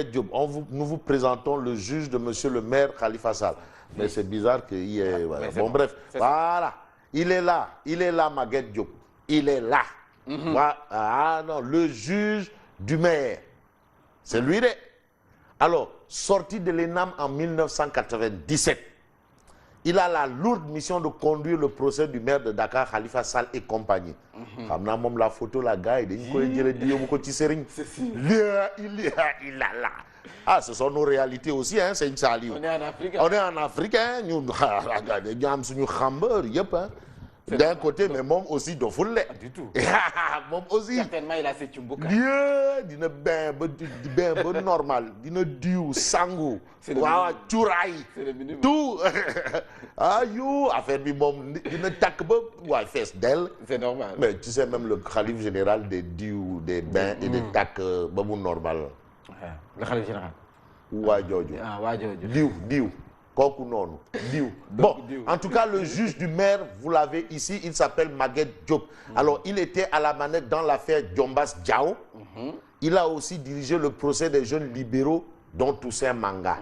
Diop, nous vous présentons le juge de monsieur le maire Khalifa Sall. Mais c'est bizarre qu'il y ait... Voilà. Bon, bref, voilà. Il est là, Maguette Diop. Il est là. Voilà. Ah non, le juge du maire. C'est lui, là. Alors, sorti de l'ENAM en 1997, il a la lourde mission de conduire le procès du maire de Dakar, Khalifa Sall et compagnie. La photo, la gars, il est là. Ah, ce sont nos réalités aussi, hein, c'est une salie. On est en Afrique. On est en Afrique, hein. Nous avons d'un côté, mais moi aussi, de foule. Du tout. Moi aussi. Certainement, il a ses chumbuka. Dina ben normal, dina diou sangu, wa churai, tout. Ayou, affaire bi mom dina tak ba wa fess del. C'est normal. Mais tu sais même le khalife général des diou, des bains et des tak ba mu normal. Le khalife général. Wa jojo. Ah, wa jojo. Diou. Bon, en tout cas, le juge du maire, vous l'avez ici, il s'appelle Maguette Diop. Alors, il était à la manette dans l'affaire Djombas Diao. Il a aussi dirigé le procès des jeunes libéraux, dont Toussaint Manga.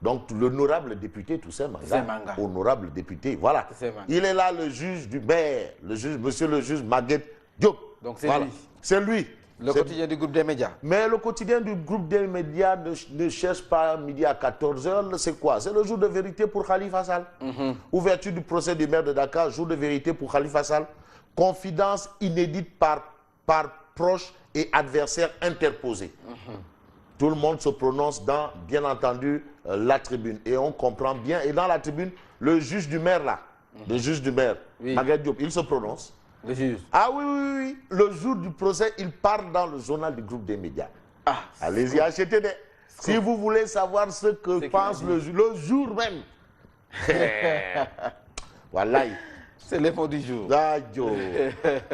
Donc, l'honorable député Toussaint Manga. Honorable député, voilà. Il est là, le juge du maire, monsieur le juge Maguette Diop. Donc, c'est voilà. lui. C'est lui. Le quotidien du groupe des médias. Mais le quotidien du groupe des médias ne cherche pas midi à 14h. C'est quoi? C'est le jour de vérité pour Khalifa Sall. Ouverture du procès du maire de Dakar, jour de vérité pour Khalifa Sall. Confidence inédite par proches et adversaires interposés. Tout le monde se prononce dans, bien entendu, la tribune. Et on comprend bien. Et dans la tribune, le juge du maire, là, le juge du maire, Maguette Diop, il se prononce. Le juge. Ah oui. Le jour du procès, il parle dans le journal du groupe des médias. Ah, allez-y, achetez des... Si vous voulez savoir ce que pense le jour même. Voilà. C'est l'info du jour.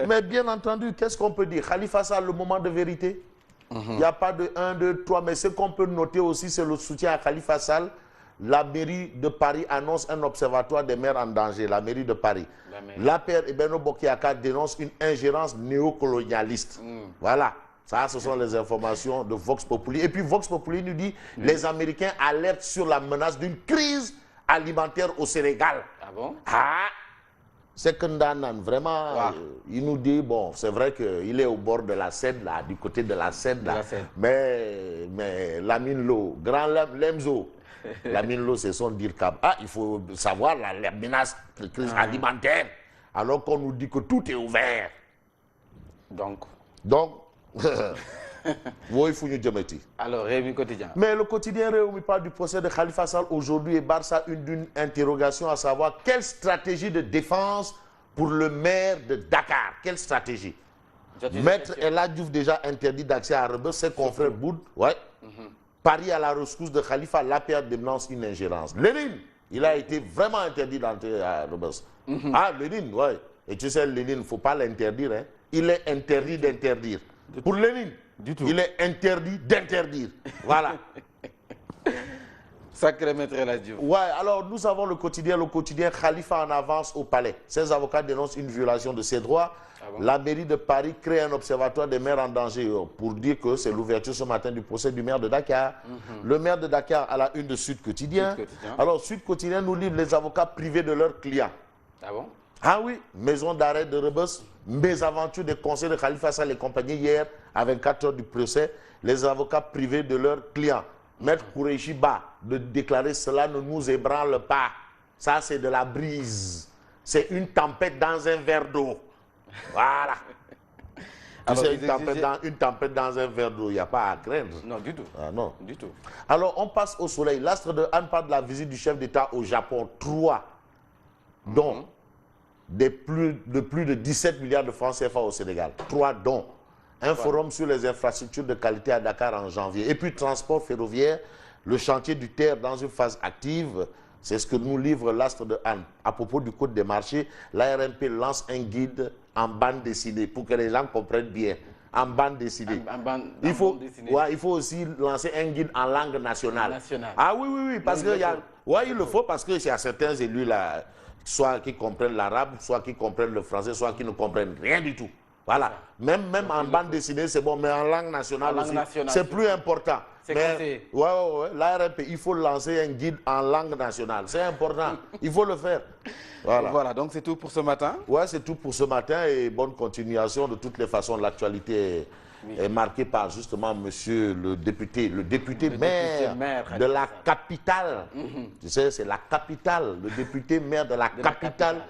Mais bien entendu, qu'est-ce qu'on peut dire? Khalifa Sall, le moment de vérité. Il n'y a pas de 1, 2, 3. Mais ce qu'on peut noter aussi, c'est le soutien à Khalifa Sall. La mairie de Paris annonce un observatoire des maires en danger, la mairie de Paris. L'APR et Benno Bokk Yakaar dénoncent une ingérence néocolonialiste. Voilà, ça ce sont les informations de Vox Populi. Et puis Vox Populi nous dit les Américains alertent sur la menace d'une crise alimentaire au Sénégal. Ah bon? Ah, c'est que Ndanan, vraiment, il nous dit, bon, c'est vrai qu'il est au bord de la Seine, là, du côté de la Seine, là. Mais Lamine Lo, grand Lemzo, Lamine Lo, c'est son DIRCAB. Ah, il faut savoir la menace de crise alimentaire, alors qu'on nous dit que tout est ouvert. Donc oui, faut nous dire. Alors, Réumi Quotidien. Mais le quotidien Réumi parle du procès de Khalifa Sall aujourd'hui et Barça d'une interrogation à savoir quelle stratégie de défense pour le maire de Dakar. Quelle stratégie? Maître El Hadji Diouf déjà interdit d'accès à Rebeuss, ses confrères Boud, Paris à la rescousse de Khalifa, l'APR dénonce une ingérence. Lénine, il a été vraiment interdit d'entrer à Rebeuss. Ah, Lénine, ouais. Et tu sais, Lénine, il ne faut pas l'interdire. Hein. Il est interdit d'interdire. Pour Lénine, il est interdit d'interdire. Voilà. Sacré maître El Hadji Diouf. Ouais, alors nous avons le quotidien Khalifa en avance au palais. Ses avocats dénoncent une violation de ses droits. La mairie de Paris crée un observatoire des maires en danger pour dire que c'est l'ouverture ce matin du procès du maire de Dakar. Le maire de Dakar à la une de Sud Quotidien. Alors Sud Quotidien nous livre les avocats privés de leurs clients. Ah bon? Ah oui, maison d'arrêt de Rebeuss, mésaventures des conseils de Khalifa Sall et compagnie hier, à 24 heures du procès, les avocats privés de leurs clients. Maître Koureichi Ba de déclarer cela ne nous ébranle pas. Ça, c'est de la brise. C'est une tempête dans un verre d'eau. Voilà. Alors, une tempête dans un verre d'eau, il n'y a pas à craindre. Non, du tout. Ah, non. Du tout. Alors, on passe au soleil. L'astre de Anne parle de la visite du chef d'État au Japon. 3, dont de plus de 17 milliards de francs CFA au Sénégal. 3 dons. Un forum sur les infrastructures de qualité à Dakar en janvier. Et puis, transport ferroviaire, le chantier du terre dans une phase active. C'est ce que nous livre l'astre de Anne. À propos du code des marchés, l'ARMP lance un guide en bande dessinée pour que les gens comprennent bien. En bande dessinée. Il faut aussi lancer un guide en langue nationale. Ah oui, parce que il le faut parce qu'il y a certains élus là, soit qui comprennent l'arabe, soit qui comprennent le français, soit qui ne comprennent rien du tout. Voilà. Même en bande dessinée, c'est bon, mais en langue nationale aussi, c'est plus important. Mais l'ARMP, il faut lancer un guide en langue nationale. C'est important. Il faut le faire. Voilà. Voilà, donc c'est tout pour ce matin. Ouais, c'est tout pour ce matin et bonne continuation. De toutes les façons, l'actualité est marquée par justement monsieur le député maire de la capitale. Tu sais, c'est la capitale, le député maire de la capitale